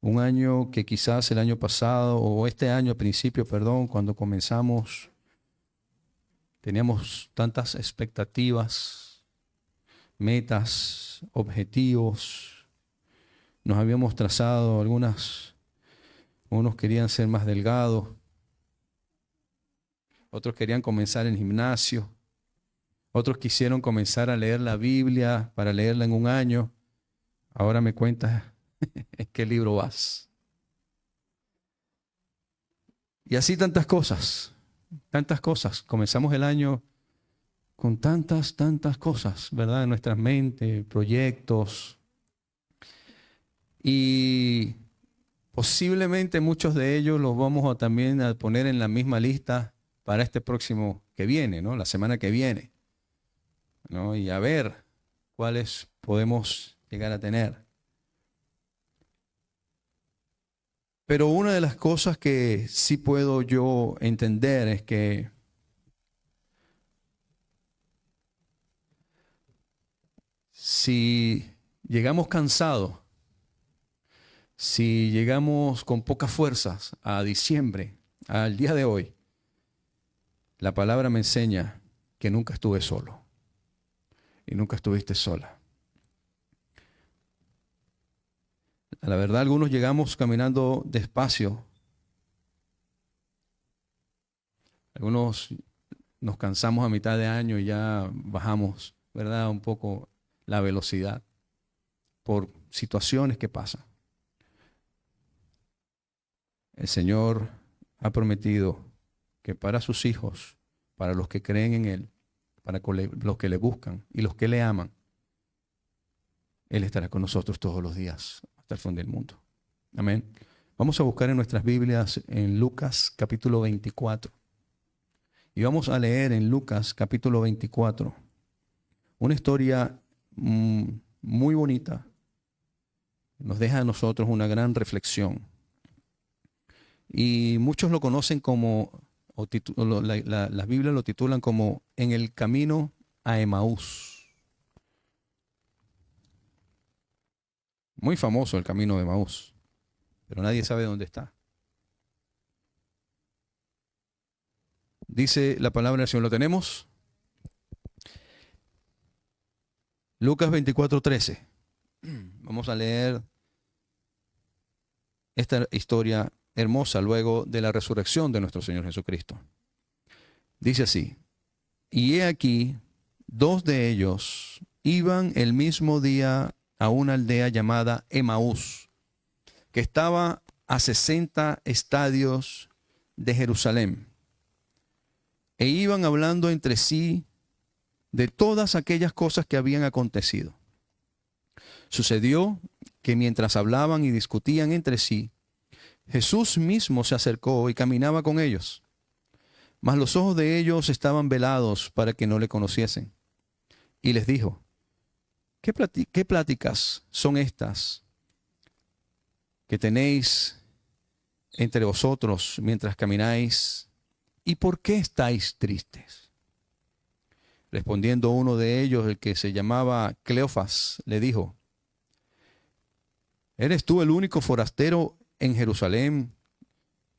Un año que quizás el año pasado o este año al principio, perdón, cuando comenzamos, teníamos tantas expectativas, metas, objetivos. Nos habíamos trazado unos querían ser más delgados, otros querían comenzar el gimnasio, otros quisieron comenzar a leer la Biblia para leerla en un año. Ahora me cuentas en qué libro vas. Y así tantas cosas, tantas cosas. Comenzamos el año con tantas cosas, ¿verdad? En nuestras mentes, proyectos. Y posiblemente muchos de ellos los vamos a también a poner en la misma lista para este próximo que viene, ¿no? La semana que viene, ¿no? Y a ver cuáles podemos llegar a tener. Pero una de las cosas que sí puedo yo entender es que si llegamos cansados, si llegamos con pocas fuerzas a diciembre, al día de hoy, la palabra me enseña que nunca estuve solo y nunca estuviste sola. La verdad, algunos llegamos caminando despacio. Algunos nos cansamos a mitad de año y ya bajamos, ¿verdad? Un poco la velocidad por situaciones que pasan. El Señor ha prometido que para sus hijos, para los que creen en Él, para los que le buscan y los que le aman, Él estará con nosotros todos los días hasta el fin del mundo. Amén. Vamos a buscar en nuestras Biblias en Lucas capítulo 24. Y vamos a leer en Lucas capítulo 24 una historia muy bonita. Nos deja a nosotros una gran reflexión. Y muchos lo conocen como, las Biblias lo titulan como En el camino a Emaús. Muy famoso el camino de Emaús, pero nadie sabe dónde está. Dice la palabra del Señor, ¿lo tenemos? Lucas 24:13. Vamos a leer esta historia hermosa luego de la resurrección de nuestro Señor Jesucristo. Dice así: y he aquí, dos de ellos iban el mismo día a una aldea llamada Emaús, que estaba a 60 estadios de Jerusalén, e iban hablando entre sí de todas aquellas cosas que habían acontecido. Sucedió que mientras hablaban y discutían entre sí, Jesús mismo se acercó y caminaba con ellos, mas los ojos de ellos estaban velados para que no le conociesen. Y les dijo: ¿Qué pláticas son estas que tenéis entre vosotros mientras camináis? ¿Y por qué estáis tristes? Respondiendo uno de ellos, el que se llamaba Cleofas, le dijo: ¿eres tú el único forastero en Jerusalén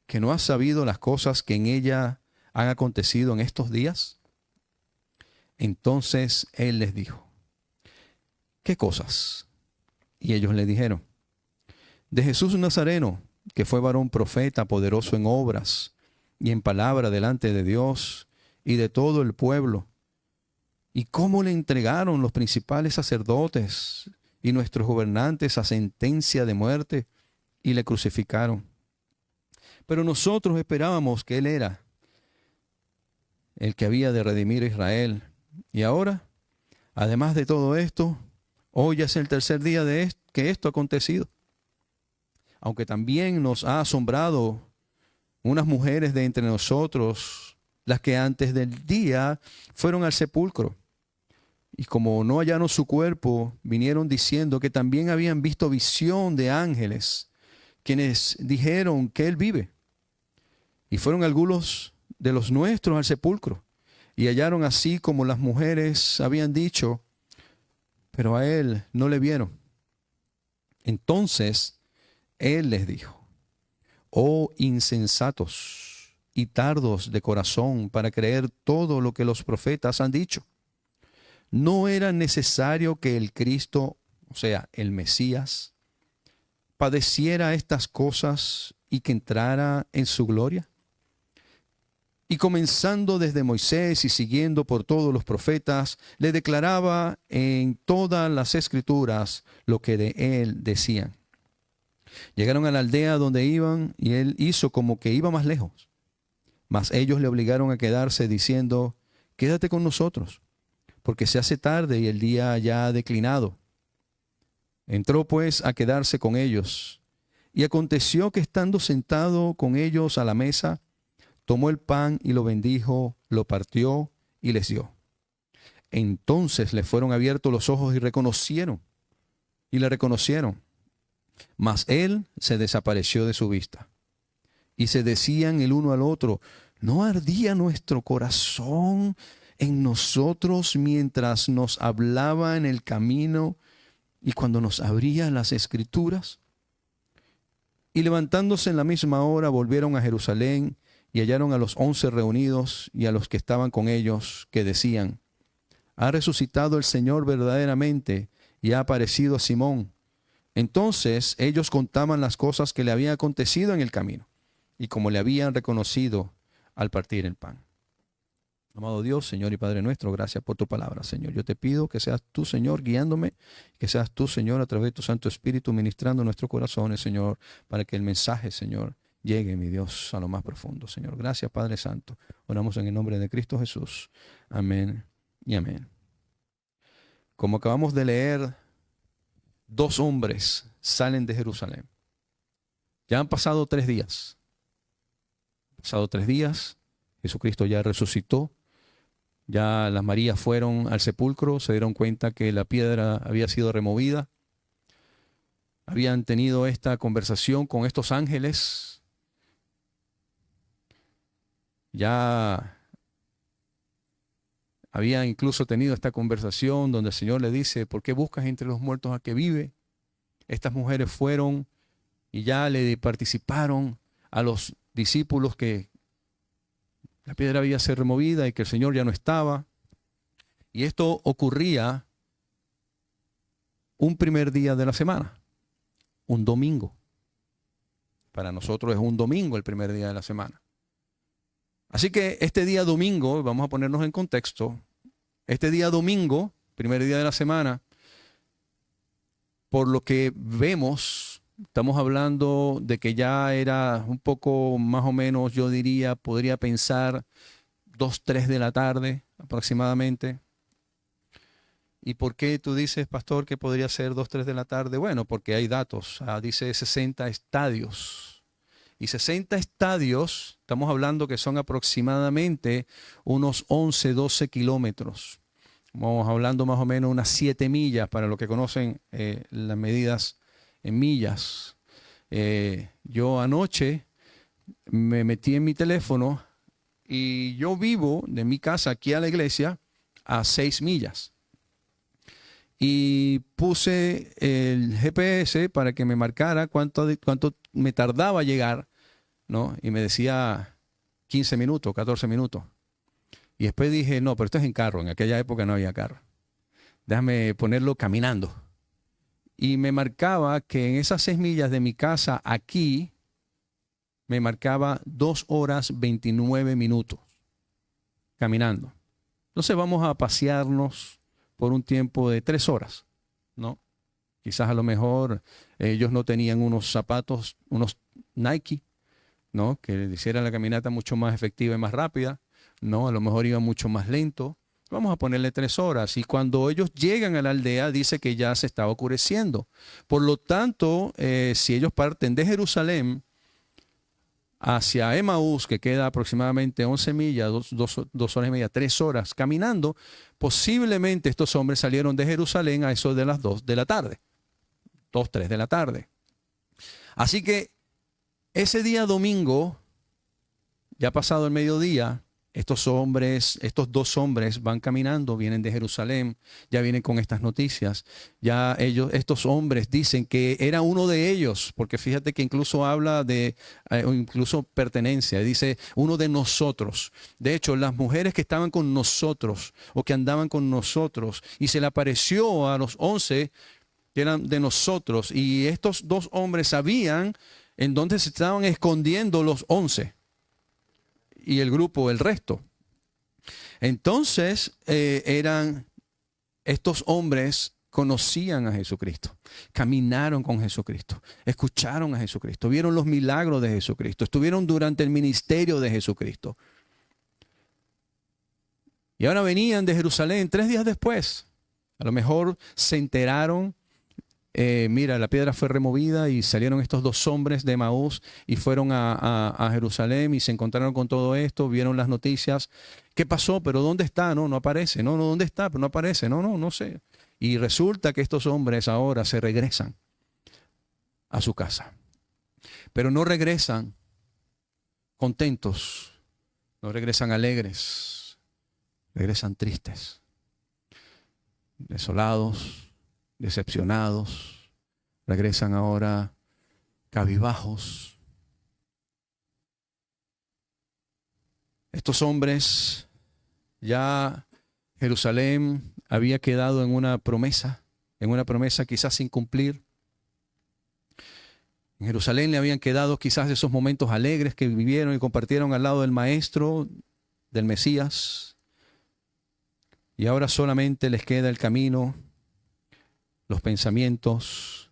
que no has sabido las cosas que en ella han acontecido en estos días? Entonces él les dijo: ¿qué cosas? Y ellos le dijeron: de Jesús Nazareno, que fue varón profeta, poderoso en obras y en palabra delante de Dios y de todo el pueblo, y cómo le entregaron los principales sacerdotes y nuestros gobernantes a sentencia de muerte y le crucificaron. Pero nosotros esperábamos que Él era el que había de redimir a Israel. Y ahora, además de todo esto, hoy ya es el tercer día que esto ha acontecido. Aunque también nos ha asombrado unas mujeres de entre nosotros, las que antes del día fueron al sepulcro. Y como no hallaron su cuerpo, vinieron diciendo que también habían visto visión de ángeles, quienes dijeron que Él vive. Y fueron algunos de los nuestros al sepulcro, y hallaron así como las mujeres habían dicho, pero a Él no le vieron. Entonces Él les dijo: oh insensatos y tardos de corazón para creer todo lo que los profetas han dicho. ¿No era necesario que el Cristo, o sea, el Mesías, padeciera estas cosas y que entrara en su gloria? Y comenzando desde Moisés y siguiendo por todos los profetas, le declaraba en todas las escrituras lo que de él decían. Llegaron a la aldea donde iban y él hizo como que iba más lejos. Mas ellos le obligaron a quedarse diciendo: quédate con nosotros, porque se hace tarde y el día ya ha declinado. Entró pues a quedarse con ellos. Y aconteció que estando sentado con ellos a la mesa, tomó el pan y lo bendijo, lo partió y les dio. Entonces le fueron abiertos los ojos y le reconocieron. Mas él se desapareció de su vista. Y se decían el uno al otro: ¿no ardía nuestro corazón en nosotros mientras nos hablaba en el camino y cuando nos abría las escrituras? Y levantándose en la misma hora volvieron a Jerusalén y hallaron a los 11 reunidos y a los que estaban con ellos, que decían: ha resucitado el Señor verdaderamente y ha aparecido a Simón. Entonces ellos contaban las cosas que le habían acontecido en el camino y como le habían reconocido al partir el pan. Amado Dios, Señor y Padre nuestro, gracias por tu palabra, Señor. Yo te pido que seas tú, Señor, guiándome, que seas tú, Señor, a través de tu Santo Espíritu, ministrando nuestros corazones, Señor, para que el mensaje, Señor, llegue, mi Dios, a lo más profundo, Señor. Gracias, Padre Santo. Oramos en el nombre de Cristo Jesús. Amén y amén. Como acabamos de leer, 2 hombres salen de Jerusalén. Ya han pasado 3 días. Pasado 3 días, Jesucristo ya resucitó. Ya las Marías fueron al sepulcro, se dieron cuenta que la piedra había sido removida. Habían tenido esta conversación con estos ángeles. Ya había incluso tenido esta conversación donde el Señor le dice: ¿por qué buscas entre los muertos a que vive? Estas mujeres fueron y ya le participaron a los discípulos que la piedra había sido removida y que el Señor ya no estaba. Y esto ocurría un primer día de la semana, un domingo. Para nosotros es un domingo el primer día de la semana. Así que este día domingo, vamos a ponernos en contexto, este día domingo, primer día de la semana, por lo que vemos, estamos hablando de que ya era un poco más o menos, yo diría, podría pensar 2, 3 de la tarde aproximadamente. ¿Y por qué tú dices, pastor, que podría ser 2, 3 de la tarde? Bueno, porque hay datos. Dice 60 estadios. Y 60 estadios, estamos hablando que son aproximadamente unos 11, 12 kilómetros. Vamos hablando más o menos unas 7 millas, para los que conocen las medidas en millas. Yo anoche me metí en mi teléfono y yo vivo de mi casa aquí a la iglesia a 6 millas. Y puse el GPS para que me marcara cuánto me tardaba llegar, ¿no? Y me decía 15 minutos, 14 minutos. Y después dije, no, pero esto es en carro. En aquella época no había carro. Déjame ponerlo caminando. Y me marcaba que en esas 6 millas de mi casa aquí, me marcaba 2 horas 29 minutos caminando. Entonces vamos a pasearnos por un tiempo de 3 horas, ¿no? Quizás a lo mejor ellos no tenían unos zapatos, unos Nike, ¿no? Que les hicieran la caminata mucho más efectiva y más rápida, ¿no? A lo mejor iban mucho más lento. Vamos a ponerle 3 horas. Y cuando ellos llegan a la aldea, dice que ya se estaba oscureciendo. Por lo tanto, si ellos parten de Jerusalén hacia Emaús, que queda aproximadamente 11 millas, 2 horas y media, 3 horas caminando, posiblemente estos hombres salieron de Jerusalén a eso de las 2 de la tarde, 2, 3 de la tarde. Así que ese día domingo, ya pasado el mediodía, Estos hombres, estos dos hombres van caminando, vienen de Jerusalén, ya vienen con estas noticias. Ya ellos, estos hombres dicen que era uno de ellos, porque fíjate que incluso habla de, o incluso pertenencia, dice uno de nosotros. De hecho, las mujeres que estaban con nosotros o que andaban con nosotros, y se le apareció a los 11 que eran de nosotros, y estos dos hombres sabían en dónde se estaban escondiendo los 11 y el grupo, el resto. Entonces, estos hombres conocían a Jesucristo, caminaron con Jesucristo, escucharon a Jesucristo, vieron los milagros de Jesucristo, estuvieron durante el ministerio de Jesucristo. Y ahora venían de Jerusalén 3 días después. A lo mejor se enteraron. Mira, la piedra fue removida y salieron estos dos hombres de Emaús y fueron a Jerusalén y se encontraron con todo esto, vieron las noticias. ¿Qué pasó? ¿Pero dónde está? No, no aparece. No, no, ¿dónde está? Pero no aparece. No, no, no sé. Y resulta que estos hombres ahora se regresan a su casa. Pero no regresan contentos, no regresan alegres, regresan tristes, desolados, decepcionados, regresan ahora cabizbajos. Estos hombres, ya Jerusalén había quedado en una promesa quizás sin cumplir. En Jerusalén le habían quedado quizás esos momentos alegres que vivieron y compartieron al lado del Maestro, del Mesías. Y ahora solamente les queda el camino, los pensamientos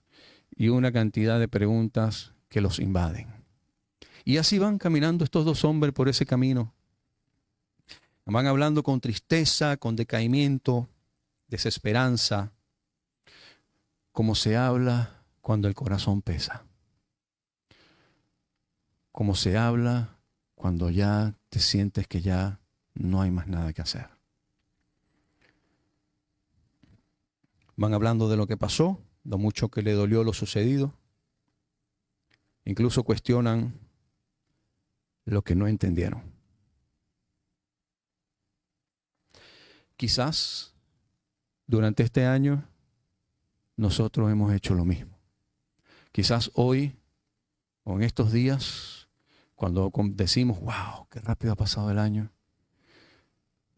y una cantidad de preguntas que los invaden. Y así van caminando estos dos hombres por ese camino. Van hablando con tristeza, con decaimiento, desesperanza, como se habla cuando el corazón pesa. Como se habla cuando ya te sientes que ya no hay más nada que hacer. Van hablando de lo que pasó, lo mucho que le dolió lo sucedido. Incluso cuestionan lo que no entendieron. Quizás durante este año nosotros hemos hecho lo mismo. Quizás hoy o en estos días, cuando decimos, wow, qué rápido ha pasado el año,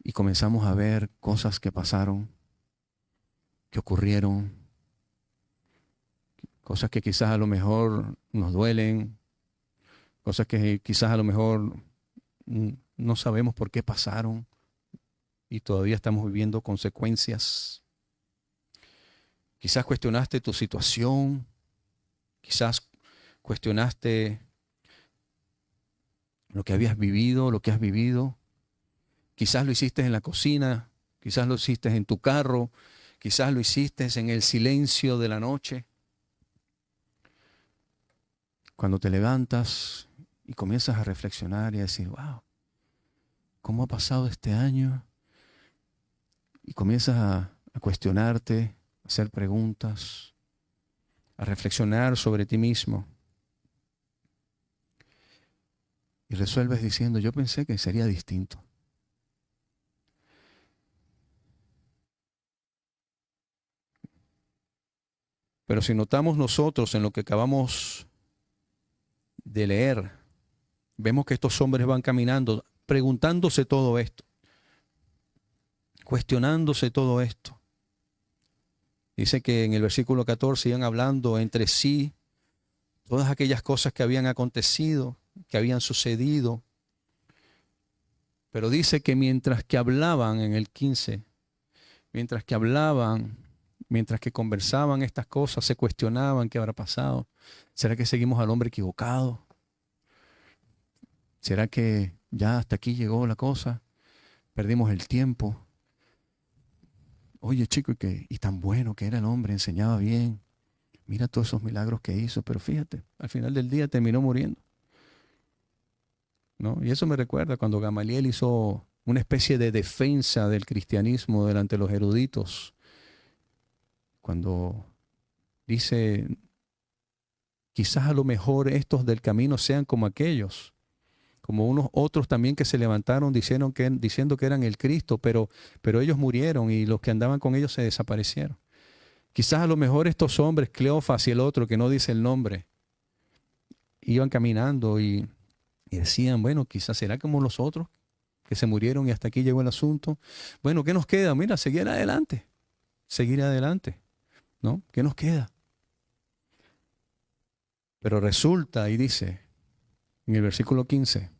y comenzamos a ver cosas que pasaron, que ocurrieron, cosas que quizás a lo mejor nos duelen, cosas que quizás a lo mejor no sabemos por qué pasaron y todavía estamos viviendo consecuencias. Quizás cuestionaste tu situación, quizás cuestionaste lo que habías vivido, lo que has vivido. Quizás lo hiciste en la cocina, quizás lo hiciste en tu carro, quizás lo hiciste en el silencio de la noche. Cuando te levantas y comienzas a reflexionar y a decir, wow, ¿cómo ha pasado este año? Y comienzas a cuestionarte, a hacer preguntas, a reflexionar sobre ti mismo. Y resuelves diciendo, yo pensé que sería distinto. Pero si notamos nosotros en lo que acabamos de leer, vemos que estos hombres van caminando, preguntándose todo esto, cuestionándose todo esto. Dice que en el versículo 14 iban hablando entre sí todas aquellas cosas que habían acontecido, que habían sucedido. Pero dice que mientras que hablaban en el 15, mientras que hablaban, mientras que conversaban estas cosas, se cuestionaban qué habrá pasado. ¿Será que seguimos al hombre equivocado? ¿Será que ya hasta aquí llegó la cosa? Perdimos el tiempo. Oye, chico, y tan bueno que era el hombre, enseñaba bien. Mira todos esos milagros que hizo, pero fíjate, al final del día terminó muriendo, ¿no? Y eso me recuerda cuando Gamaliel hizo una especie de defensa del cristianismo delante de los eruditos, cuando dice, quizás a lo mejor estos del camino sean como aquellos como unos otros también que se levantaron diciendo que eran el Cristo, pero ellos murieron y los que andaban con ellos se desaparecieron. Quizás a lo mejor estos hombres, Cleofas y el otro que no dice el nombre, iban caminando y decían, bueno, quizás será como los otros que se murieron y hasta aquí llegó el asunto. Bueno, ¿qué nos queda? Mira, seguir adelante, ¿no? ¿Qué nos queda? Pero resulta, y dice en el versículo 15,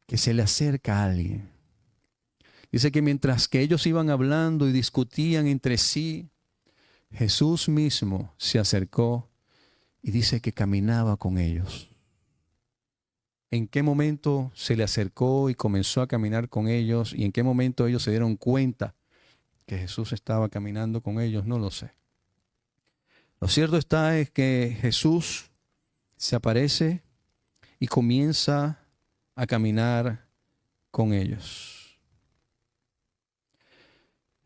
que se le acerca a alguien. Dice que mientras que ellos iban hablando y discutían entre sí, Jesús mismo se acercó y dice que caminaba con ellos. ¿En qué momento se le acercó y comenzó a caminar con ellos? ¿Y en qué momento ellos se dieron cuenta que Jesús estaba caminando con ellos? No lo sé. Lo cierto está es que Jesús se aparece y comienza a caminar con ellos.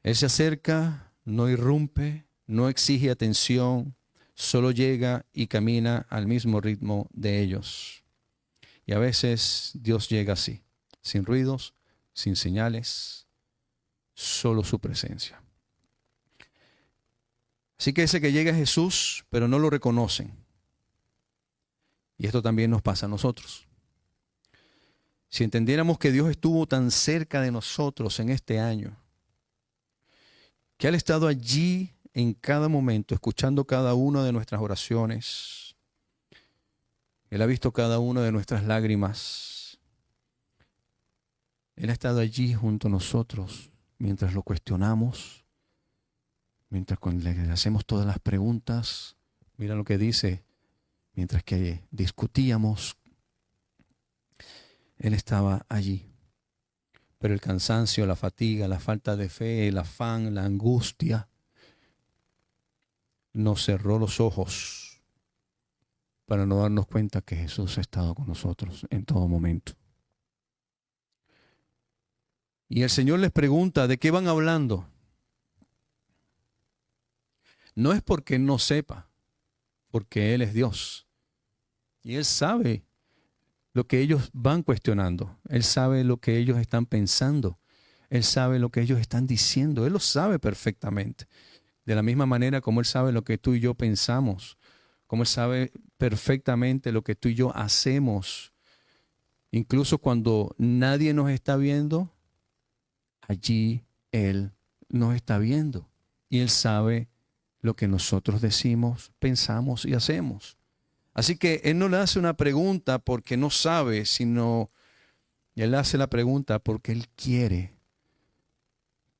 Él se acerca, no irrumpe, no exige atención, solo llega y camina al mismo ritmo de ellos. Y a veces Dios llega así, sin ruidos, sin señales, solo su presencia. Así que ese que llega es Jesús, pero no lo reconocen. Y esto también nos pasa a nosotros. Si entendiéramos que Dios estuvo tan cerca de nosotros en este año, que Él ha estado allí en cada momento, escuchando cada una de nuestras oraciones, Él ha visto cada una de nuestras lágrimas, Él ha estado allí junto a nosotros mientras lo cuestionamos, mientras le hacemos todas las preguntas. Mira lo que dice, mientras que discutíamos, Él estaba allí. Pero el cansancio, la fatiga, la falta de fe, el afán, la angustia, nos cerró los ojos para no darnos cuenta que Jesús ha estado con nosotros en todo momento. Y el Señor les pregunta, ¿de qué van hablando? No es porque Él no sepa, porque Él es Dios. Y Él sabe lo que ellos van cuestionando. Él sabe lo que ellos están pensando. Él sabe lo que ellos están diciendo. Él lo sabe perfectamente. De la misma manera como Él sabe lo que tú y yo pensamos, como Él sabe perfectamente lo que tú y yo hacemos. Incluso cuando nadie nos está viendo, allí Él nos está viendo. Y Él sabe lo que nosotros decimos, pensamos y hacemos. Así que Él no le hace una pregunta porque no sabe, sino Él hace la pregunta porque Él quiere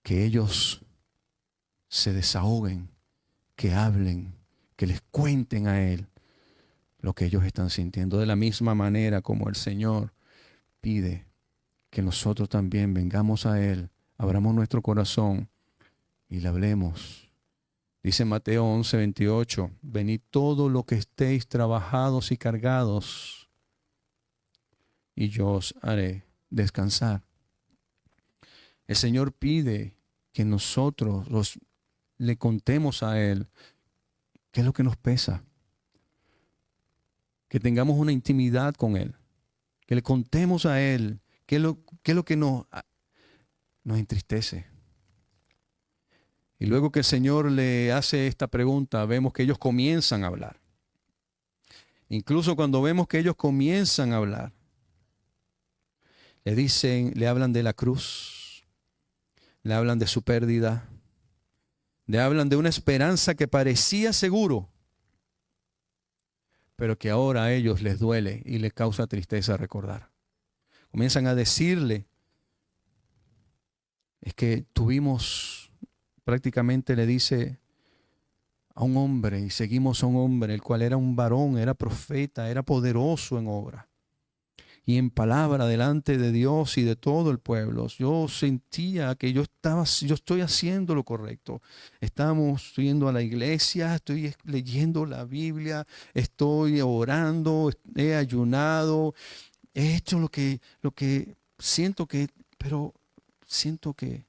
que ellos se desahoguen, que hablen, que les cuenten a Él lo que ellos están sintiendo. De la misma manera como el Señor pide que nosotros también vengamos a Él, abramos nuestro corazón y le hablemos. Dice Mateo 11:28, venid todos los que estéis trabajados y cargados, y yo os haré descansar. El Señor pide que nosotros le contemos a Él qué es lo que nos pesa, que tengamos una intimidad con Él, que le contemos a Él qué es lo que nos entristece. Y luego que el Señor le hace esta pregunta, vemos que ellos comienzan a hablar. Incluso cuando vemos que ellos comienzan a hablar, le hablan de la cruz, le hablan de su pérdida, le hablan de una esperanza que parecía seguro, pero que ahora a ellos les duele y les causa tristeza recordar. Comienzan a decirle, es que prácticamente le dice a un hombre, y seguimos a un hombre, el cual era un varón, era profeta, era poderoso en obra y en palabra delante de Dios y de todo el pueblo. Yo sentía que yo estoy haciendo lo correcto. Estamos yendo a la iglesia, estoy leyendo la Biblia, estoy orando, he ayunado, he hecho lo que siento pero siento que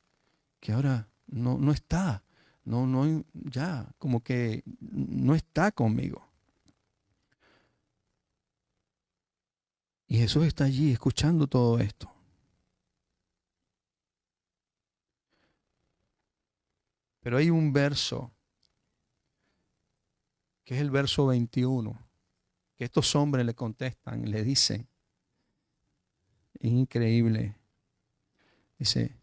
ahora no está, ya, como que no está conmigo. Y Jesús está allí escuchando todo esto. Pero hay un verso, que es el verso 21, que estos hombres le contestan y le dicen, increíble, dice,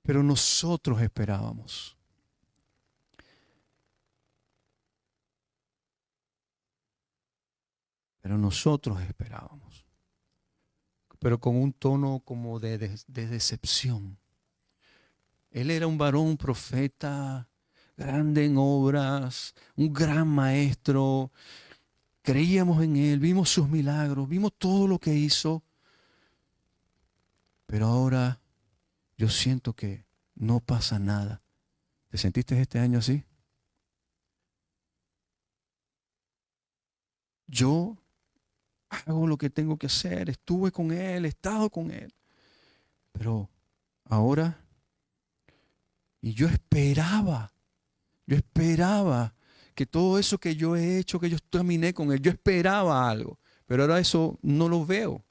pero nosotros esperábamos. Pero nosotros esperábamos. Pero con un tono como de decepción. Él era un varón profeta, grande en obras, un gran maestro. Creíamos en él, vimos sus milagros, vimos todo lo que hizo. Pero ahora yo siento que no pasa nada. ¿Te sentiste este año así? Yo hago lo que tengo que hacer, estuve con él, he estado con él. Pero ahora, y yo esperaba que todo eso que yo he hecho, que yo caminé con él, yo esperaba algo. Pero ahora eso no lo veo,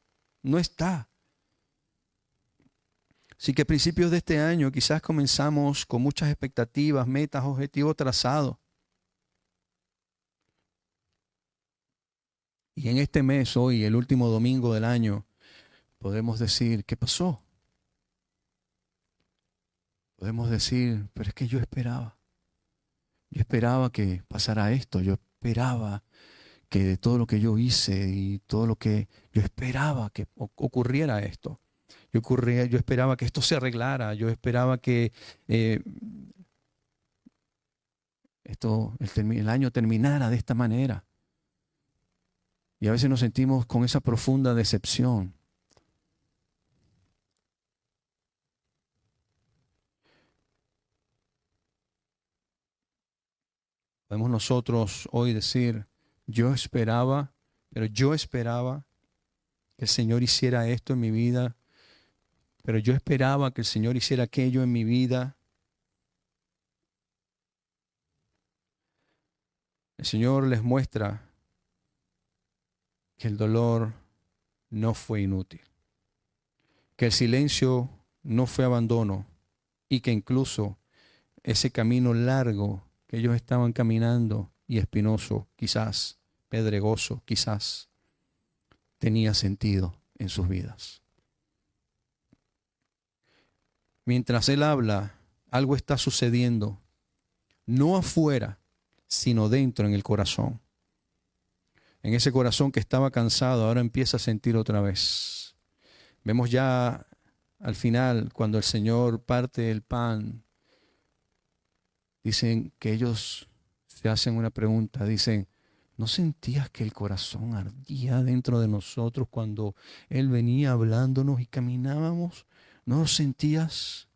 no está. Así que a principios de este año quizás comenzamos con muchas expectativas, metas, objetivos trazados. Y en este mes, hoy, el último domingo del año, podemos decir, ¿qué pasó? Podemos decir, pero es que yo esperaba. Yo esperaba que pasara esto. Yo esperaba que de todo lo que yo hice y todo lo que yo esperaba que ocurriera esto. Yo esperaba que esto se arreglara. Yo esperaba que eh, el año terminara de esta manera. Y a veces nos sentimos con esa profunda decepción. Podemos nosotros hoy decir, pero yo esperaba que el Señor hiciera esto en mi vida, pero yo esperaba que el Señor hiciera aquello en mi vida. El Señor les muestra que el dolor no fue inútil, que el silencio no fue abandono y que incluso ese camino largo que ellos estaban caminando y espinoso, quizás pedregoso, quizás tenía sentido en sus vidas. Mientras Él habla, algo está sucediendo, no afuera, sino dentro en el corazón. En ese corazón que estaba cansado, ahora empieza a sentir otra vez. Vemos ya al final, cuando el Señor parte el pan, dicen que ellos se hacen una pregunta, dicen, ¿no sentías que el corazón ardía dentro de nosotros cuando Él venía hablándonos y caminábamos? ¿No lo sentías?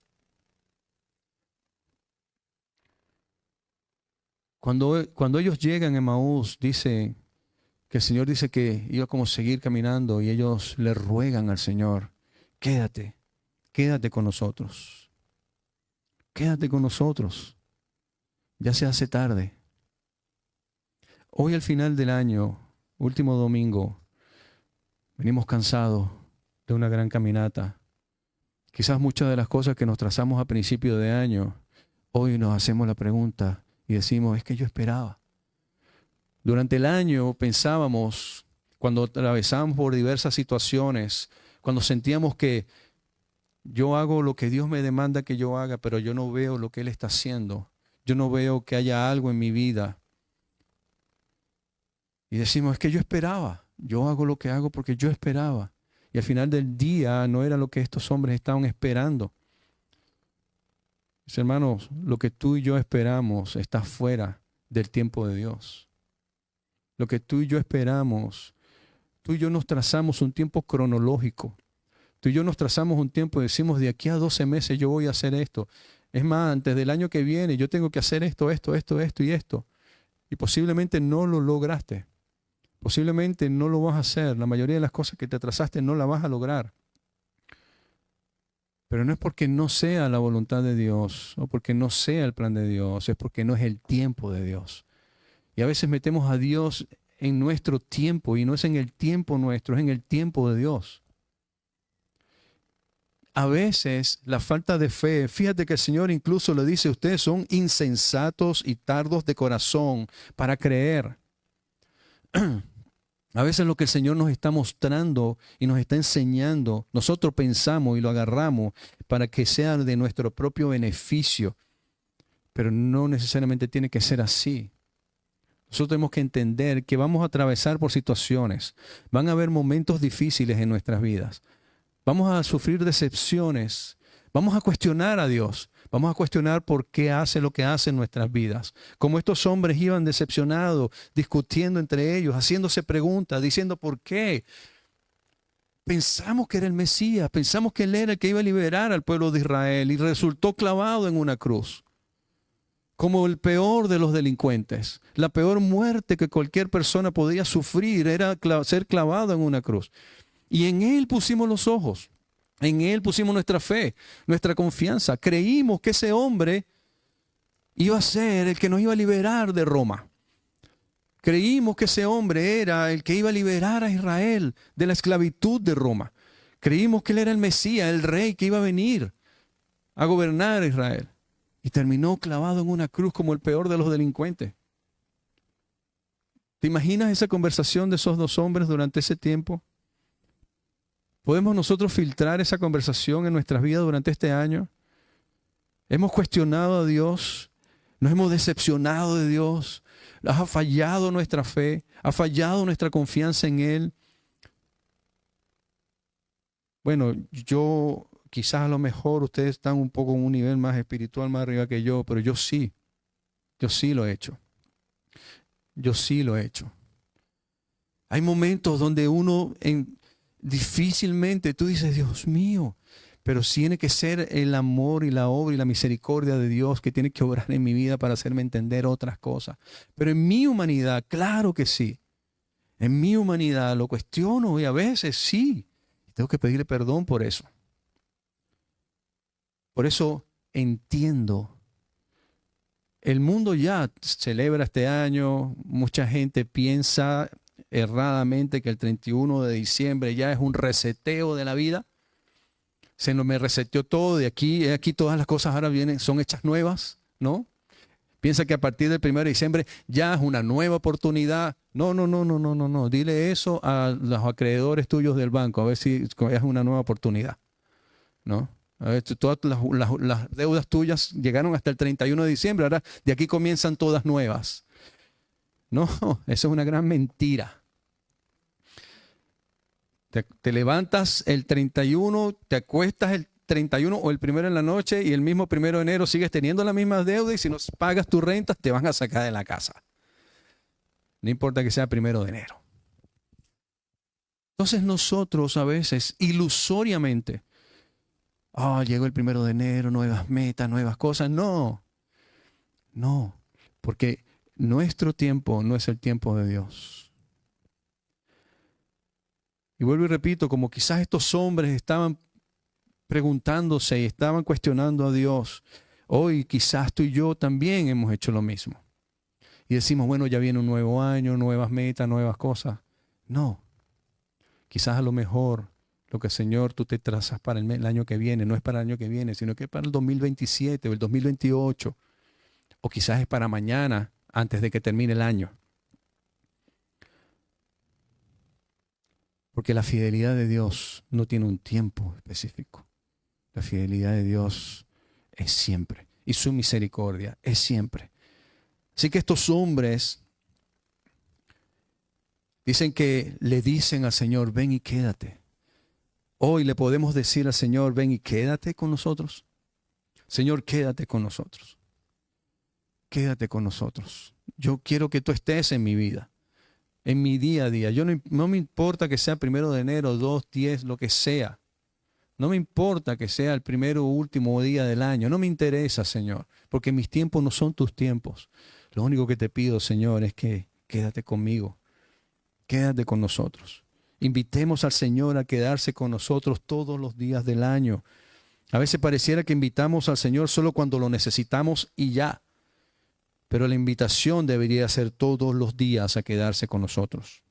Cuando ellos llegan a Emaús, dice que el Señor dice que iba como seguir caminando y ellos le ruegan al Señor, quédate, quédate con nosotros, quédate con nosotros, ya se hace tarde. Hoy al final del año, último domingo, venimos cansados de una gran caminata. Quizás muchas de las cosas que nos trazamos a principio de año, hoy nos hacemos la pregunta y decimos, es que yo esperaba. Durante el año pensábamos, cuando atravesamos por diversas situaciones, cuando sentíamos que yo hago lo que Dios me demanda que yo haga, pero yo no veo lo que Él está haciendo. Yo no veo que haya algo en mi vida. Y decimos, es que yo esperaba. Yo hago lo que hago porque yo esperaba. Y al final del día no era lo que estos hombres estaban esperando. Mis hermanos, lo que tú y yo esperamos está fuera del tiempo de Dios. Lo que tú y yo esperamos, tú y yo nos trazamos un tiempo cronológico. Tú y yo nos trazamos un tiempo y decimos, de aquí a 12 meses yo voy a hacer esto. Es más, antes del año que viene yo tengo que hacer esto y esto. Y posiblemente no lo lograste. Posiblemente no lo vas a hacer. La mayoría de las cosas que te trazaste no las vas a lograr. Pero no es porque no sea la voluntad de Dios o porque no sea el plan de Dios, es porque no es el tiempo de Dios. Y a veces metemos a Dios en nuestro tiempo, y no es en el tiempo nuestro, es en el tiempo de Dios. A veces la falta de fe, fíjate que el Señor incluso le dice, ustedes son insensatos y tardos de corazón para creer. A veces lo que el Señor nos está mostrando y nos está enseñando, nosotros pensamos y lo agarramos para que sea de nuestro propio beneficio, pero no necesariamente tiene que ser así. Nosotros tenemos que entender que vamos a atravesar por situaciones, van a haber momentos difíciles en nuestras vidas, vamos a sufrir decepciones, vamos a cuestionar a Dios, vamos a cuestionar por qué hace lo que hace en nuestras vidas. Como estos hombres iban decepcionados, discutiendo entre ellos, haciéndose preguntas, diciendo ¿por qué? Pensamos que era el Mesías, pensamos que Él era el que iba a liberar al pueblo de Israel y resultó clavado en una cruz. Como el peor de los delincuentes. La peor muerte que cualquier persona podía sufrir era ser clavado en una cruz. Y en Él pusimos los ojos. En Él pusimos nuestra fe, nuestra confianza. Creímos que ese hombre iba a ser el que nos iba a liberar de Roma. Creímos que ese hombre era el que iba a liberar a Israel de la esclavitud de Roma. Creímos que Él era el Mesías, el rey que iba a venir a gobernar a Israel. Y terminó clavado en una cruz como el peor de los delincuentes. ¿Te imaginas esa conversación de esos dos hombres durante ese tiempo? ¿Podemos nosotros filtrar esa conversación en nuestras vidas durante este año? ¿Hemos cuestionado a Dios? ¿Nos hemos decepcionado de Dios? ¿Ha fallado nuestra fe? ¿Ha fallado nuestra confianza en Él? Bueno, yo quizás a lo mejor ustedes están un poco en un nivel más espiritual, más arriba que yo, pero yo sí lo he hecho. Yo sí lo he hecho. Hay momentos donde uno difícilmente tú dices, Dios mío, pero tiene que ser el amor y la obra y la misericordia de Dios que tiene que obrar en mi vida para hacerme entender otras cosas. Pero en mi humanidad, claro que sí. En mi humanidad lo cuestiono y a veces sí. Tengo que pedirle perdón por eso. Por eso entiendo. El mundo ya celebra este año. Mucha gente piensa erradamente que el 31 de diciembre ya es un reseteo de la vida. Se me reseteó todo de aquí todas las cosas ahora son hechas nuevas, ¿no? Piensa que a partir del 1 de diciembre ya es una nueva oportunidad. No. Dile eso a los acreedores tuyos del banco, a ver si es una nueva oportunidad, ¿no? A ver, todas las deudas tuyas llegaron hasta el 31 de diciembre, ahora de aquí comienzan todas nuevas. No, eso es una gran mentira. Te levantas el 31, te acuestas el 31 o el 1 en la noche y el mismo 1 de enero sigues teniendo la misma deuda y si no pagas tus rentas te van a sacar de la casa. No importa que sea 1 de enero. Entonces nosotros a veces ilusoriamente, llegó el 1 de enero, nuevas metas, nuevas cosas. No, porque nuestro tiempo no es el tiempo de Dios. Y vuelvo y repito, como quizás estos hombres estaban preguntándose y estaban cuestionando a Dios, hoy quizás tú y yo también hemos hecho lo mismo. Y decimos, bueno, ya viene un nuevo año, nuevas metas, nuevas cosas. No, quizás a lo mejor lo que, Señor, tú te trazas para el año que viene, no es para el año que viene, sino que es para el 2027 o el 2028. O quizás es para mañana, antes de que termine el año. Porque la fidelidad de Dios no tiene un tiempo específico. La fidelidad de Dios es siempre. Y su misericordia es siempre. Así que estos hombres dicen que le dicen al Señor, ven y quédate. Hoy le podemos decir al Señor, ven y quédate con nosotros. Señor, quédate con nosotros. Quédate con nosotros. Yo quiero que tú estés en mi vida, en mi día a día. No me importa que sea 1 de enero, 2, 10, lo que sea. No me importa que sea el primero o último día del año. No me interesa, Señor, porque mis tiempos no son tus tiempos. Lo único que te pido, Señor, es que quédate conmigo. Quédate con nosotros. Invitemos al Señor a quedarse con nosotros todos los días del año. A veces pareciera que invitamos al Señor solo cuando lo necesitamos y ya. pero la invitación debería ser todos los días a quedarse con nosotros.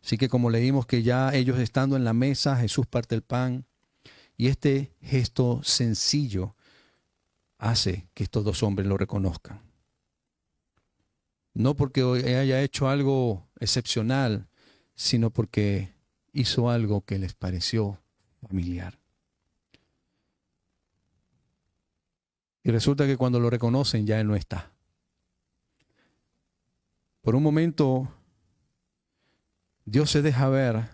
Así que como leímos que ya ellos estando en la mesa, Jesús parte el pan, y este gesto sencillo hace que estos dos hombres lo reconozcan. No porque haya hecho algo excepcional, sino porque hizo algo que les pareció familiar. Y resulta que cuando lo reconocen ya Él no está. Por un momento, Dios se deja ver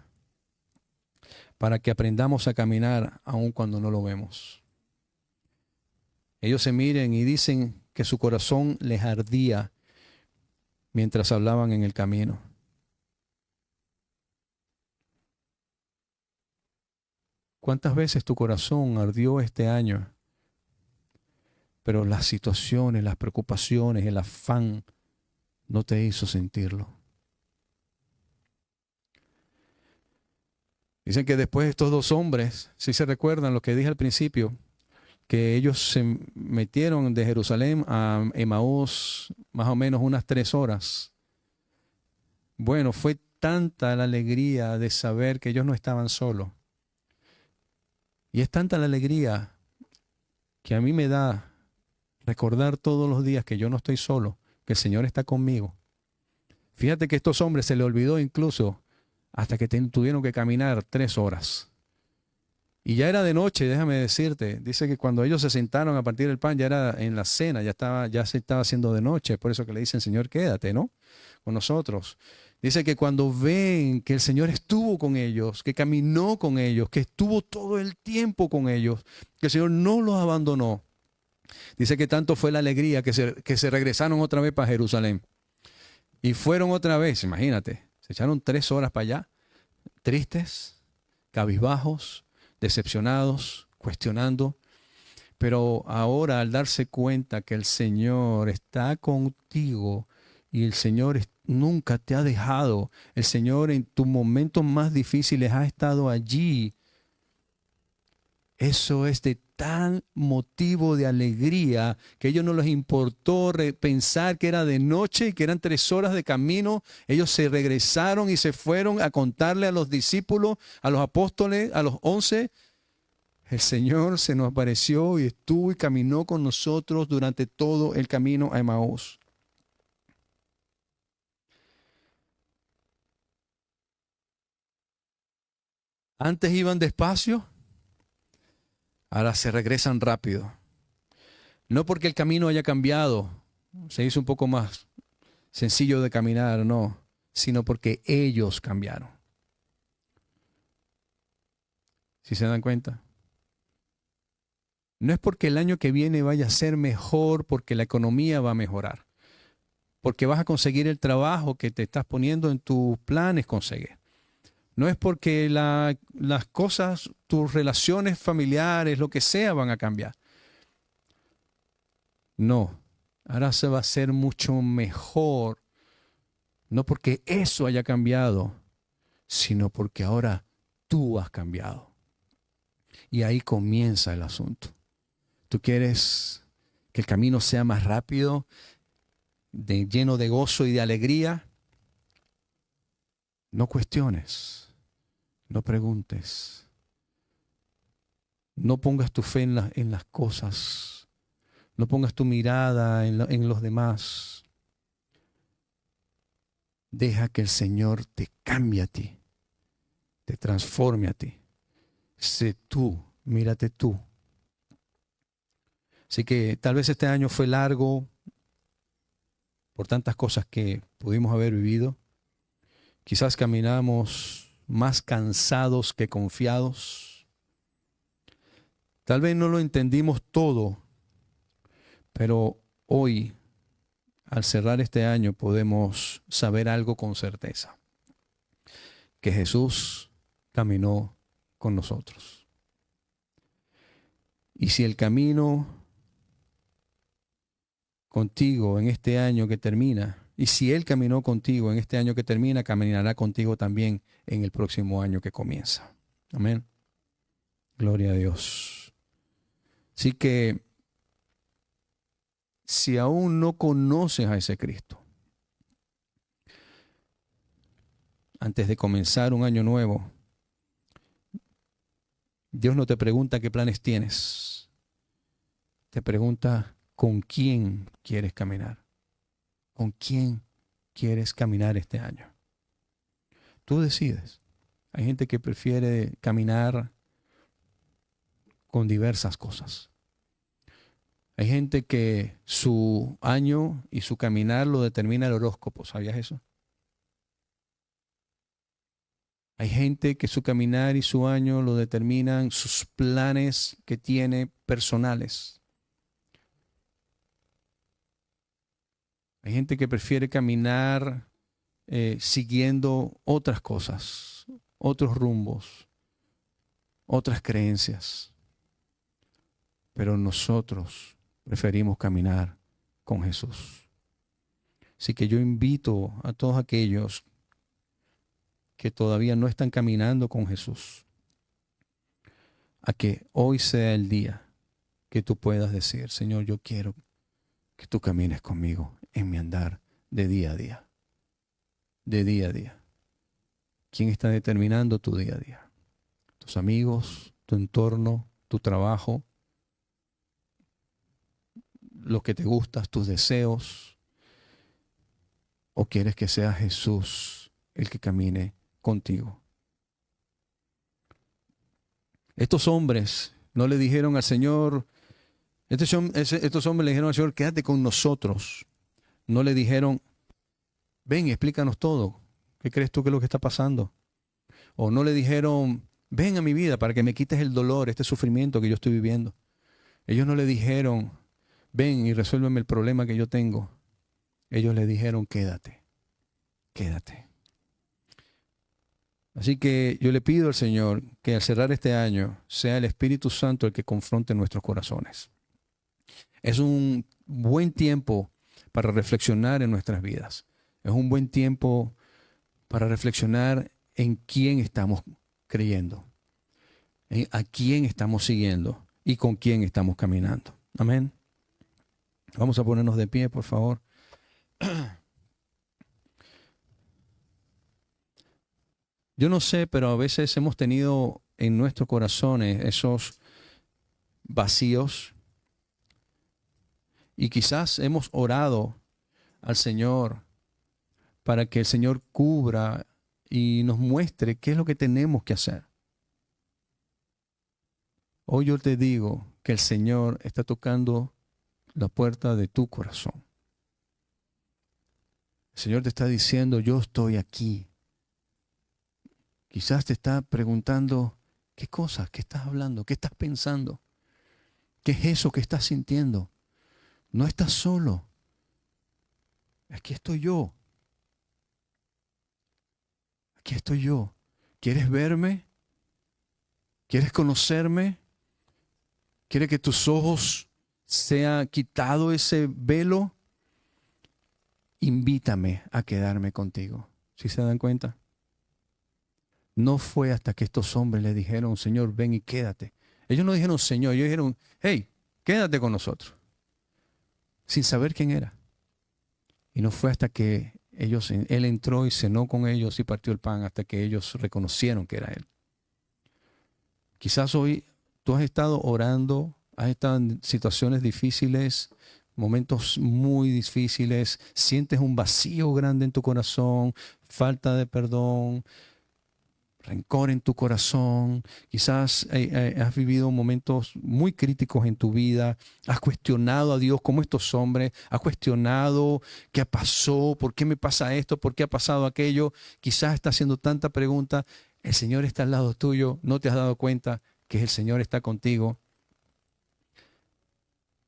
para que aprendamos a caminar aun cuando no lo vemos. Ellos se miren y dicen que su corazón les ardía mientras hablaban en el camino. ¿Cuántas veces tu corazón ardió este año? Pero las situaciones, las preocupaciones, el afán no te hizo sentirlo. Dicen que después estos dos hombres, si se recuerdan lo que dije al principio, que ellos se metieron de Jerusalén a Emaús más o menos unas 3 horas. Bueno, fue tanta la alegría de saber que ellos no estaban solos. Y es tanta la alegría que a mí me da recordar todos los días que yo no estoy solo, que el Señor está conmigo. Fíjate que a estos hombres se les olvidó incluso hasta que tuvieron que caminar 3 horas. Y ya era de noche, déjame decirte. Dice que cuando ellos se sentaron a partir del pan, ya era en la cena, ya se estaba haciendo de noche. Por eso que le dicen, Señor, quédate, ¿no? Con nosotros. Dice que cuando ven que el Señor estuvo con ellos, que caminó con ellos, que estuvo todo el tiempo con ellos, que el Señor no los abandonó. Dice que tanto fue la alegría que se regresaron otra vez para Jerusalén. Y fueron otra vez, imagínate, se echaron 3 horas para allá, tristes, cabizbajos, decepcionados, cuestionando. Pero ahora al darse cuenta que el Señor está contigo y el Señor nunca te ha dejado, el Señor en tus momentos más difíciles ha estado allí, eso es de tal motivo de alegría que a ellos no les importó pensar que era de noche y que eran 3 horas de camino. Ellos se regresaron y se fueron a contarle a los discípulos, a los apóstoles, a los 11. El Señor se nos apareció y estuvo y caminó con nosotros durante todo el camino a Emaús. Antes iban despacio, ahora se regresan rápido. No porque el camino haya cambiado, se hizo un poco más sencillo de caminar, no, sino porque ellos cambiaron. ¿Sí se dan cuenta? No es porque el año que viene vaya a ser mejor, porque la economía va a mejorar, porque vas a conseguir el trabajo que te estás poniendo en tus planes conseguir. No es porque las cosas, tus relaciones familiares, lo que sea, van a cambiar. No, ahora se va a hacer mucho mejor, no porque eso haya cambiado, sino porque ahora tú has cambiado. Y ahí comienza el asunto. Tú quieres que el camino sea más rápido, lleno de gozo y de alegría. No cuestiones, no preguntes, no pongas tu fe en las cosas, no pongas tu mirada en los demás. Deja que el Señor te cambie a ti, te transforme a ti. Sé tú, mírate tú. Así que tal vez este año fue largo por tantas cosas que pudimos haber vivido. Quizás caminamos más cansados que confiados. Tal vez no lo entendimos todo, pero hoy, al cerrar este año, podemos saber algo con certeza. Que Jesús caminó con nosotros. Y si el camino contigo en este año que termina, y si Él caminó contigo en este año que termina, caminará contigo también en el próximo año que comienza. Amén. Gloria a Dios. Así que si aún no conoces a ese Cristo, antes de comenzar un año nuevo, Dios no te pregunta qué planes tienes. Te pregunta con quién quieres caminar. ¿Con quién quieres caminar este año? Tú decides. Hay gente que prefiere caminar con diversas cosas. Hay gente que su año y su caminar lo determina el horóscopo. ¿Sabías eso? Hay gente que su caminar y su año lo determinan sus planes que tiene personales. Hay gente que prefiere caminar siguiendo otras cosas, otros rumbos, otras creencias. Pero nosotros preferimos caminar con Jesús. Así que yo invito a todos aquellos que todavía no están caminando con Jesús a que hoy sea el día que tú puedas decir: Señor, yo quiero que tú camines conmigo en mi andar de día a día. De día a día. ¿Quién está determinando tu día a día? ¿Tus amigos, tu entorno, tu trabajo, lo que te gusta, tus deseos? ¿O quieres que sea Jesús el que camine contigo? Estos hombres no le dijeron al Señor, estos hombres le dijeron al Señor: quédate con nosotros. No le dijeron: ven y explícanos todo. ¿Qué crees tú que es lo que está pasando? O no le dijeron: ven a mi vida para que me quites el dolor, este sufrimiento que yo estoy viviendo. Ellos no le dijeron: ven y resuélveme el problema que yo tengo. Ellos le dijeron: quédate, quédate. Así que yo le pido al Señor que al cerrar este año sea el Espíritu Santo el que confronte nuestros corazones. Es un buen tiempo para reflexionar en nuestras vidas. Es un buen tiempo para reflexionar en quién estamos creyendo, a quién estamos siguiendo y con quién estamos caminando. Amén. Vamos a ponernos de pie, por favor. Yo no sé, pero a veces hemos tenido en nuestros corazones esos vacíos y quizás hemos orado al Señor para que el Señor cubra y nos muestre qué es lo que tenemos que hacer. Hoy yo te digo que el Señor está tocando la puerta de tu corazón. El Señor te está diciendo: yo estoy aquí. Quizás te está preguntando: ¿qué cosas? ¿Qué estás hablando? ¿Qué estás pensando? ¿Qué es eso que estás sintiendo? No estás solo. Aquí estoy yo. Aquí estoy yo. ¿Quieres verme? ¿Quieres conocerme? ¿Quieres que tus ojos sea quitado ese velo? Invítame a quedarme contigo. ¿Sí se dan cuenta? No fue hasta que estos hombres le dijeron: Señor, ven y quédate. Ellos no dijeron Señor, ellos dijeron: hey, quédate con nosotros. Sin saber quién era. Y no fue hasta que él entró y cenó con ellos y partió el pan hasta que ellos reconocieron que era él. Quizás hoy tú has estado orando, has estado en situaciones difíciles, momentos muy difíciles, sientes un vacío grande en tu corazón, falta de perdón, rencor en tu corazón, quizás has vivido momentos muy críticos en tu vida, has cuestionado a Dios como estos hombres, has cuestionado qué pasó, por qué me pasa esto, por qué ha pasado aquello, quizás estás haciendo tanta pregunta. El Señor está al lado tuyo, no te has dado cuenta que el Señor está contigo.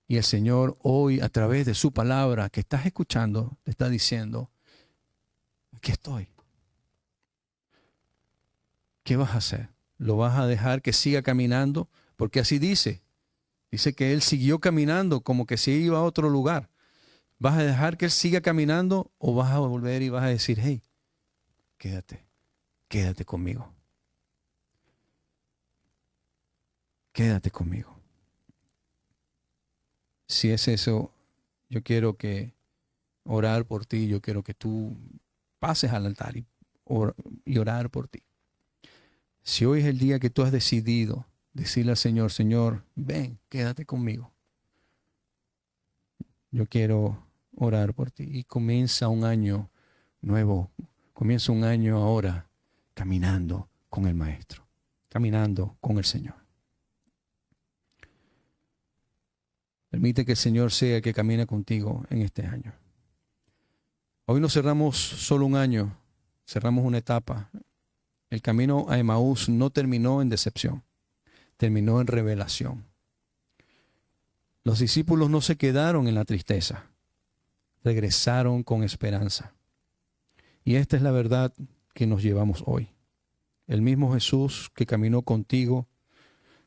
Y el Señor hoy, a través de su palabra que estás escuchando, te está diciendo: aquí estoy. ¿Qué vas a hacer? ¿Lo vas a dejar que siga caminando? Porque así dice. Dice que él siguió caminando como que se iba a otro lugar. ¿Vas a dejar que él siga caminando o vas a volver y vas a decir: hey, quédate, quédate conmigo? Quédate conmigo. Si es eso, yo quiero orar por ti, yo quiero que tú pases al altar y orar por ti. Si hoy es el día que tú has decidido decirle al Señor, Señor, ven, quédate conmigo. Yo quiero orar por ti. Y comienza un año nuevo, comienza un año ahora caminando con el Maestro, caminando con el Señor. Permite que el Señor sea el que camine contigo en este año. Hoy no cerramos solo un año, cerramos una etapa. El camino a Emaús no terminó en decepción, terminó en revelación. Los discípulos no se quedaron en la tristeza, regresaron con esperanza. Y esta es la verdad que nos llevamos hoy. El mismo Jesús que caminó contigo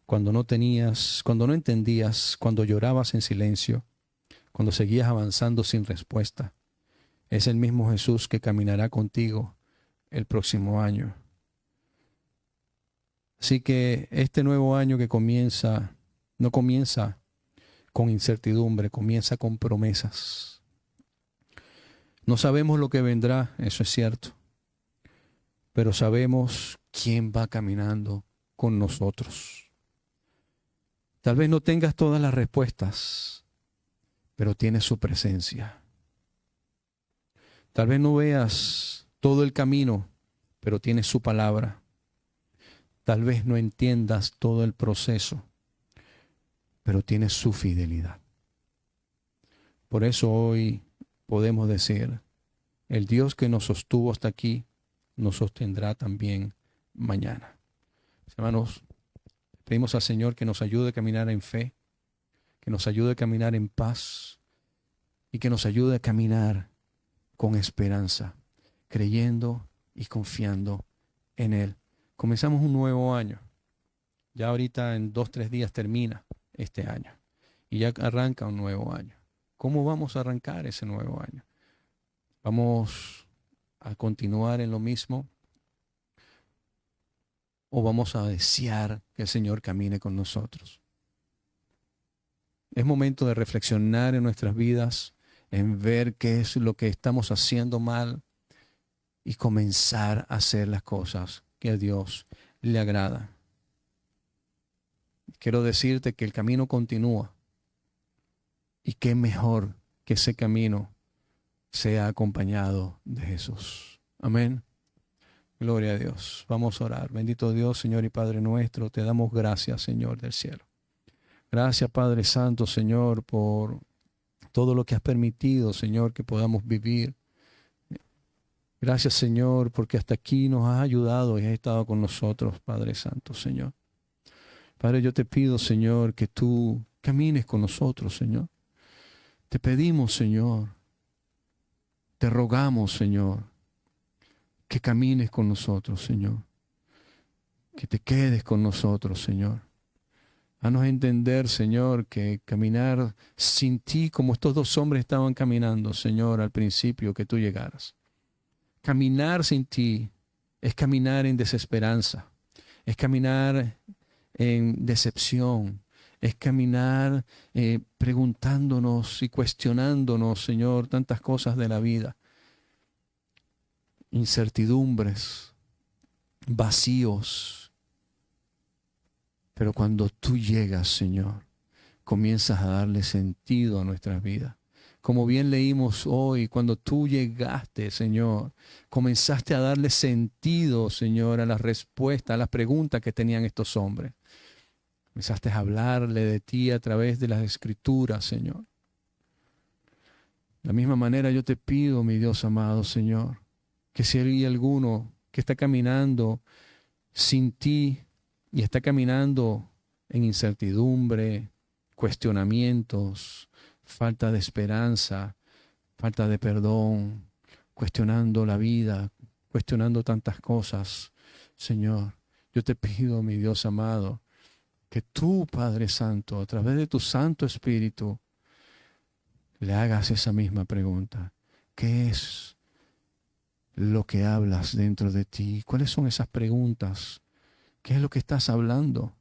cuando no tenías, cuando no entendías, cuando llorabas en silencio, cuando seguías avanzando sin respuesta, es el mismo Jesús que caminará contigo el próximo año. Así que este nuevo año que comienza, no comienza con incertidumbre, comienza con promesas. No sabemos lo que vendrá, eso es cierto, pero sabemos quién va caminando con nosotros. Tal vez no tengas todas las respuestas, pero tienes su presencia. Tal vez no veas todo el camino, pero tienes su palabra. Tal vez no entiendas todo el proceso, pero tienes su fidelidad. Por eso hoy podemos decir, el Dios que nos sostuvo hasta aquí, nos sostendrá también mañana. Hermanos, pedimos al Señor que nos ayude a caminar en fe, que nos ayude a caminar en paz y que nos ayude a caminar con esperanza, creyendo y confiando en Él. Comenzamos un nuevo año. Ya ahorita en 2-3 días termina este año y ya arranca un nuevo año. ¿Cómo vamos a arrancar ese nuevo año? ¿Vamos a continuar en lo mismo? ¿O vamos a desear que el Señor camine con nosotros? Es momento de reflexionar en nuestras vidas, en ver qué es lo que estamos haciendo mal y comenzar a hacer las cosas que a Dios le agrada. Quiero decirte que el camino continúa y qué mejor que ese camino sea acompañado de Jesús. Amén. Gloria a Dios. Vamos a orar. Bendito Dios, Señor y Padre nuestro, te damos gracias, Señor del cielo. Gracias, Padre Santo, Señor, por todo lo que has permitido, Señor, que podamos vivir. Gracias, Señor, porque hasta aquí nos has ayudado y has estado con nosotros, Padre Santo, Señor. Padre, yo te pido, Señor, que tú camines con nosotros, Señor. Te pedimos, Señor, te rogamos, Señor, que camines con nosotros, Señor. Que te quedes con nosotros, Señor. Haznos entender, Señor, que caminar sin ti, como estos dos hombres estaban caminando, Señor, al principio que tú llegaras. Caminar sin ti es caminar en desesperanza, es caminar en decepción, es caminar preguntándonos y cuestionándonos, Señor, tantas cosas de la vida. Incertidumbres, vacíos. Pero cuando tú llegas, Señor, comienzas a darle sentido a nuestras vidas. Como bien leímos hoy, cuando tú llegaste, Señor, comenzaste a darle sentido, Señor, a las respuestas, a las preguntas que tenían estos hombres. Comenzaste a hablarle de ti a través de las Escrituras, Señor. De la misma manera yo te pido, mi Dios amado, Señor, que si hay alguno que está caminando sin ti y está caminando en incertidumbre, cuestionamientos, falta de esperanza, falta de perdón, cuestionando la vida, cuestionando tantas cosas, Señor, yo te pido, mi Dios amado, que tú, Padre Santo, a través de tu Santo Espíritu, le hagas esa misma pregunta. ¿Qué es lo que hablas dentro de ti? ¿Cuáles son esas preguntas? ¿Qué es lo que estás hablando?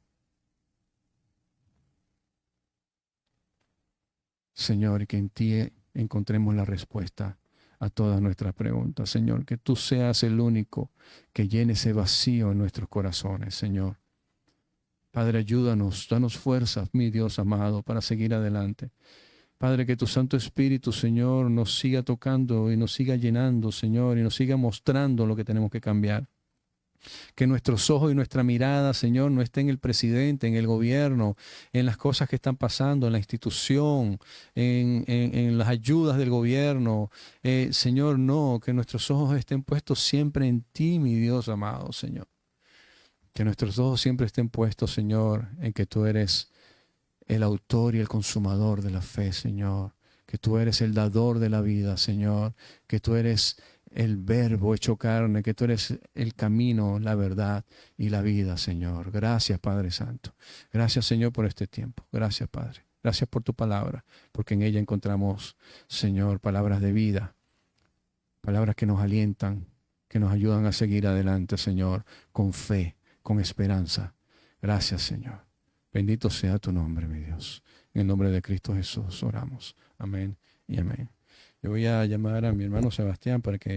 Señor, y que en ti encontremos la respuesta a todas nuestras preguntas, Señor. Que tú seas el único que llene ese vacío en nuestros corazones, Señor. Padre, ayúdanos, danos fuerzas, mi Dios amado, para seguir adelante. Padre, que tu Santo Espíritu, Señor, nos siga tocando y nos siga llenando, Señor, y nos siga mostrando lo que tenemos que cambiar. Que nuestros ojos y nuestra mirada, Señor, no esté en el presidente, en el gobierno, en las cosas que están pasando, en la institución, en las ayudas del gobierno. Señor, no, que nuestros ojos estén puestos siempre en ti, mi Dios amado, Señor. Que nuestros ojos siempre estén puestos, Señor, en que tú eres el autor y el consumador de la fe, Señor. Que tú eres el dador de la vida, Señor. Que tú eres el verbo hecho carne, que tú eres el camino, la verdad y la vida, Señor. Gracias, Padre Santo. Gracias, Señor, por este tiempo. Gracias, Padre. Gracias por tu palabra, porque en ella encontramos, Señor, palabras de vida, palabras que nos alientan, que nos ayudan a seguir adelante, Señor, con fe, con esperanza. Gracias, Señor. Bendito sea tu nombre, mi Dios. En el nombre de Cristo Jesús oramos. Amén y amén. Yo voy a llamar a mi hermano Sebastián para que